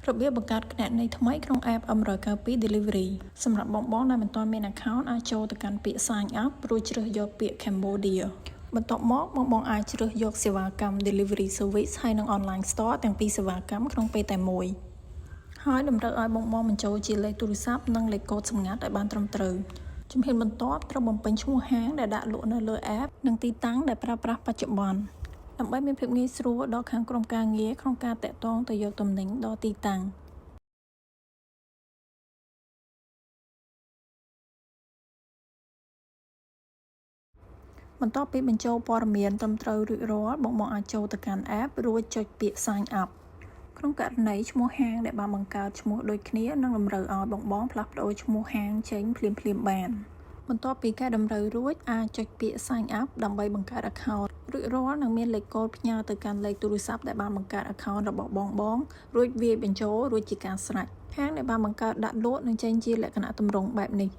របៀបបង្កើតគណនីថ្មីក្នុង app M192 Delivery សម្រាប់បងៗដែលមិនទាន់មាន account អាចចូលទៅកាន់ពាក្យ Sign up រួចជ្រើសយកពាក្យ Cambodia បន្ទាប់មកបងអាចជ្រើសយកសេវាកម្ម Delivery Service ហើយនិង Online Store ទាំងពីរសេវាកម្មក្នុងពេលតែមួយហើយតម្រូវឲ្យបងបញ្ចូលជាលេខទូរស័ព្ទនិងលេខកូដសម្ងាត់ឲ្យបានត្រឹមត្រូវជំហានបន្ទាប់ត្រូវបំពេញឈ្មោះហាងដែលដាក់លក់នៅលើ app និងទីតាំងដែលប្រើប្រាស់បច្ចុប្បន្នដើម្បីមានភាពងាយស្រួលដល់ខាងក្រុមការងារក្នុងការតាក់ទងទៅយកទំនិញដល់ទីតាំងបន្ទាប់ពីបញ្ចូលព័ត៌មានត្រឹមត្រូវរួចរាល់បងអាចចូលទៅកាន់ app រួចចុចពាក្យ Sign up ក្នុងករណីឈ្មោះហាងដែលបានបង្កើតឈ្មោះដូចគ្នានឹងតម្រូវឲ្យបងផ្លាស់ប្ដូរឈ្មោះហាងចេញភ្លាមបានបន្ទាប់ពីកែតម្រូវរួចអាចចុចពាក្យ Sign up ដើម្បីបង្កើត account រួចរាល់នឹងមានលេខកូដផ្ញើទៅកាន់លេខទូរស័ព្ទដែលបានបង្កើត account របស់បងរួចវាយបញ្ចូលរួចជាការស្រេចហាងដែលបានបង្កើតដាក់លក់នឹងចេញជាលក្ខណៈទម្រង់បែបនេះ